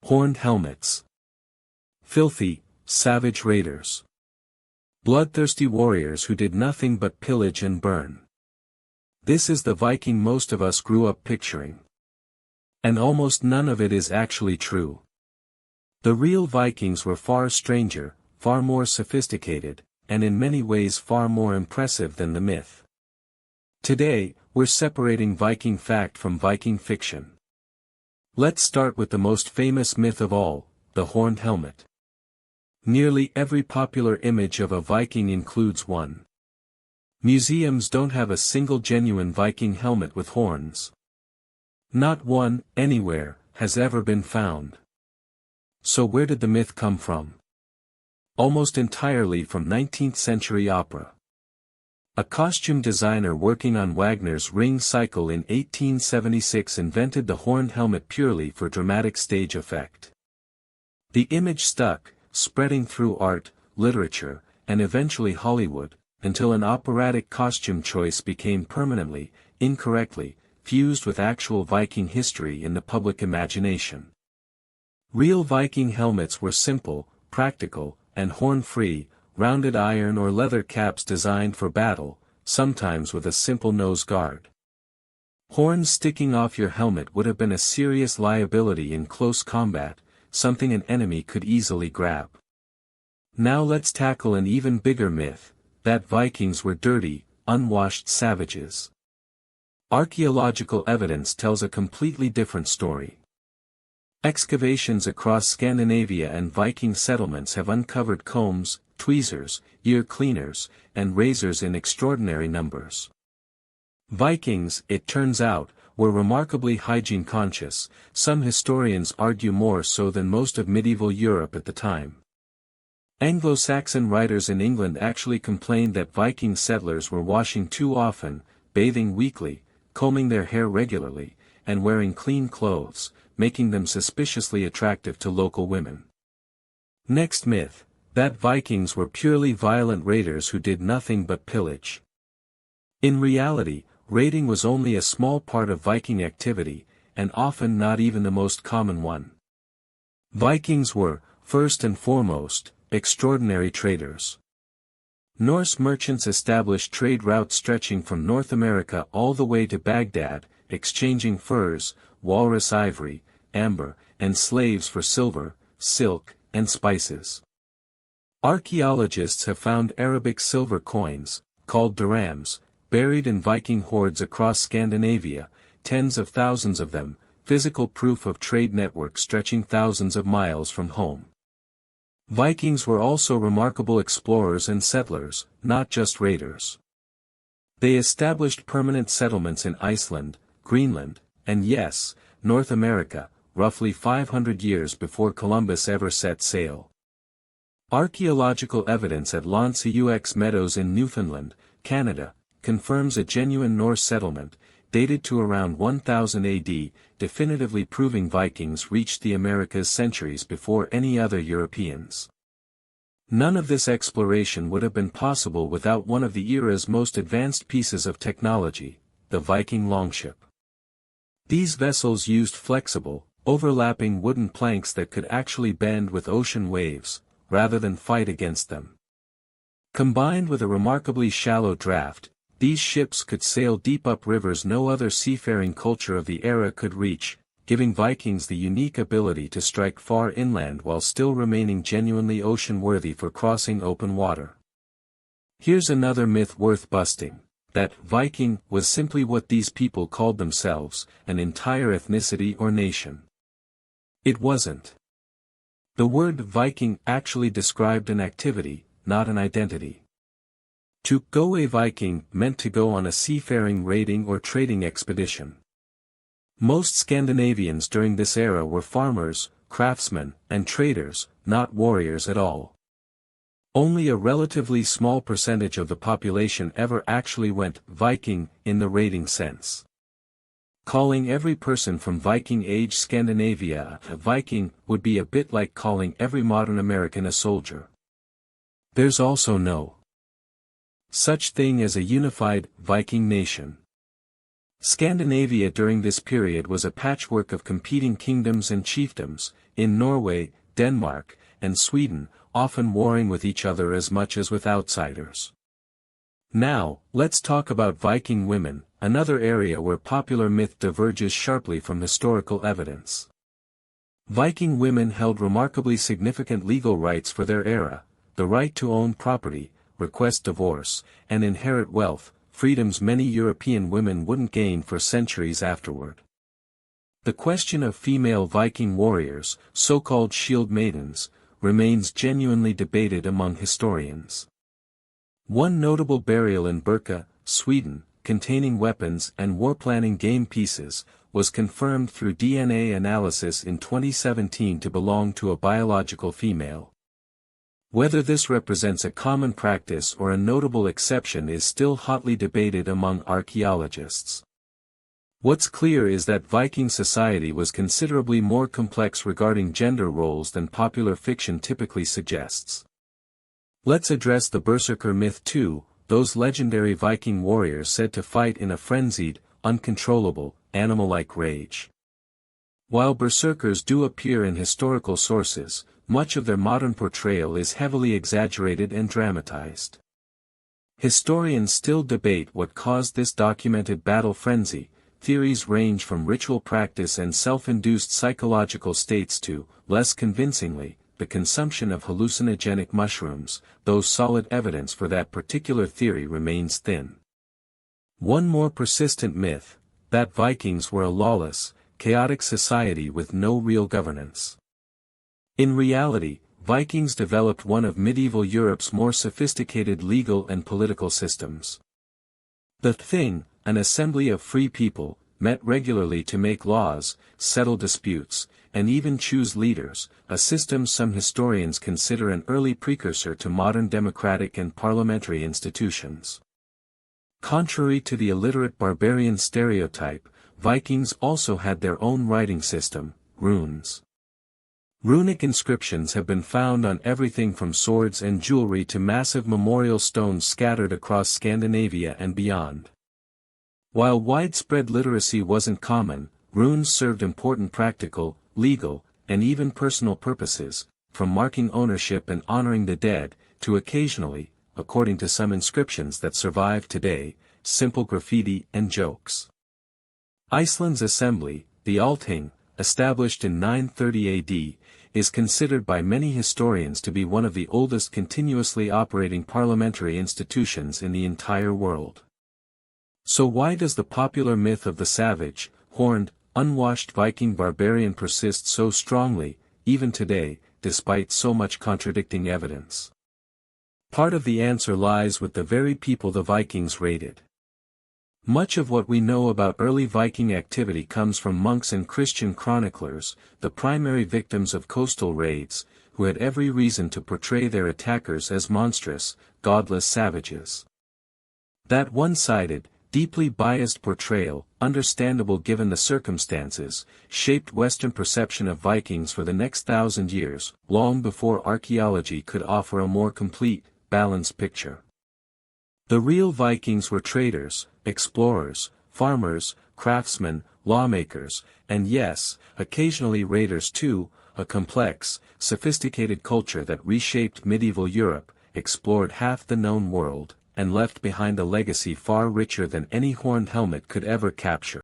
Horned helmets. Filthy, savage raiders. Bloodthirsty warriors who did nothing but pillage and burn. This is the Viking most of us grew up picturing. And almost none of it is actually true. The real Vikings were far stranger, far more sophisticated, and in many ways far more impressive than the myth. Today, we're separating Viking fact from Viking fiction. Let's start with the most famous myth of all, the horned helmet. Nearly every popular image of a Viking includes one. Museums don't have a single genuine Viking helmet with horns. Not one, anywhere, has ever been found. So where did the myth come from? Almost entirely from 19th-century opera. A costume designer working on Wagner's Ring Cycle in 1876 invented the horned helmet purely for dramatic stage effect. The image stuck, spreading through art, literature, and eventually Hollywood, until an operatic costume choice became permanently, incorrectly, fused with actual Viking history in the public imagination. Real Viking helmets were simple, practical, and horn-free, rounded iron or leather caps designed for battle, sometimes with a simple nose guard. Horns sticking off your helmet would have been a serious liability in close combat, something an enemy could easily grab. Now let's tackle an even bigger myth, that Vikings were dirty, unwashed savages. Archaeological evidence tells a completely different story. Excavations across Scandinavia and Viking settlements have uncovered combs, tweezers, ear cleaners, and razors in extraordinary numbers. Vikings, it turns out, were remarkably hygiene-conscious, some historians argue more so than most of medieval Europe at the time. Anglo-Saxon writers in England actually complained that Viking settlers were washing too often, bathing weekly, combing their hair regularly, and wearing clean clothes, making them suspiciously attractive to local women. Next myth, that Vikings were purely violent raiders who did nothing but pillage. In reality, raiding was only a small part of Viking activity, and often not even the most common one. Vikings were, first and foremost, extraordinary traders. Norse merchants established trade routes stretching from North America all the way to Baghdad, exchanging furs, walrus ivory, amber, and slaves for silver, silk, and spices. Archaeologists have found Arabic silver coins, called dirhams, buried in Viking hordes across Scandinavia, tens of thousands of them, physical proof of trade networks stretching thousands of miles from home. Vikings were also remarkable explorers and settlers, not just raiders. They established permanent settlements in Iceland, Greenland, and yes, North America, roughly 500 years before Columbus ever set sail. Archaeological evidence at L'Anse-aux Meadows in Newfoundland, Canada, confirms a genuine Norse settlement, dated to around 1000 AD, definitively proving Vikings reached the Americas centuries before any other Europeans. None of this exploration would have been possible without one of the era's most advanced pieces of technology, the Viking longship. These vessels used flexible, overlapping wooden planks that could actually bend with ocean waves, rather than fight against them. Combined with a remarkably shallow draft, these ships could sail deep up rivers no other seafaring culture of the era could reach, giving Vikings the unique ability to strike far inland while still remaining genuinely ocean-worthy for crossing open water. Here's another myth worth busting, that Viking was simply what these people called themselves, an entire ethnicity or nation. It wasn't. The word Viking actually described an activity, not an identity. To go a Viking meant to go on a seafaring raiding or trading expedition. Most Scandinavians during this era were farmers, craftsmen, and traders, not warriors at all. Only a relatively small percentage of the population ever actually went Viking in the raiding sense. Calling every person from Viking Age Scandinavia a Viking would be a bit like calling every modern American a soldier. There's also no such thing as a unified Viking nation. Scandinavia during this period was a patchwork of competing kingdoms and chiefdoms, in Norway, Denmark, and Sweden, often warring with each other as much as with outsiders. Now, let's talk about Viking women, another area where popular myth diverges sharply from historical evidence. Viking women held remarkably significant legal rights for their era, the right to own property, request divorce, and inherit wealth, freedoms many European women wouldn't gain for centuries afterward. The question of female Viking warriors, so-called shield maidens, remains genuinely debated among historians. One notable burial in Birka, Sweden, containing weapons and war-planning game pieces, was confirmed through DNA analysis in 2017 to belong to a biological female. Whether this represents a common practice or a notable exception is still hotly debated among archaeologists. What's clear is that Viking society was considerably more complex regarding gender roles than popular fiction typically suggests. Let's address the berserker myth too, those legendary Viking warriors said to fight in a frenzied, uncontrollable, animal-like rage. While berserkers do appear in historical sources, much of their modern portrayal is heavily exaggerated and dramatized. Historians still debate what caused this documented battle frenzy. Theories range from ritual practice and self-induced psychological states to, less convincingly, the consumption of hallucinogenic mushrooms, though solid evidence for that particular theory remains thin. One more persistent myth, that Vikings were a lawless, chaotic society with no real governance. In reality, Vikings developed one of medieval Europe's more sophisticated legal and political systems. The Thing, an assembly of free people, met regularly to make laws, settle disputes, and even choose leaders, a system some historians consider an early precursor to modern democratic and parliamentary institutions. Contrary to the illiterate barbarian stereotype, Vikings also had their own writing system, runes. Runic inscriptions have been found on everything from swords and jewelry to massive memorial stones scattered across Scandinavia and beyond. While widespread literacy wasn't common, runes served important practical, legal, and even personal purposes, from marking ownership and honoring the dead, to occasionally, according to some inscriptions that survive today, simple graffiti and jokes. Iceland's assembly, the Althing, established in 930 AD, is considered by many historians to be one of the oldest continuously operating parliamentary institutions in the entire world. So why does the popular myth of the savage, horned, unwashed Viking barbarian persist so strongly, even today, despite so much contradicting evidence? Part of the answer lies with the very people the Vikings raided. Much of what we know about early Viking activity comes from monks and Christian chroniclers, the primary victims of coastal raids, who had every reason to portray their attackers as monstrous, godless savages. That one-sided, deeply biased portrayal, understandable given the circumstances, shaped Western perception of Vikings for the next 1,000 years, long before archaeology could offer a more complete, balanced picture. The real Vikings were traders, explorers, farmers, craftsmen, lawmakers, and yes, occasionally raiders too, a complex, sophisticated culture that reshaped medieval Europe, explored half the known world, and left behind a legacy far richer than any horned helmet could ever capture.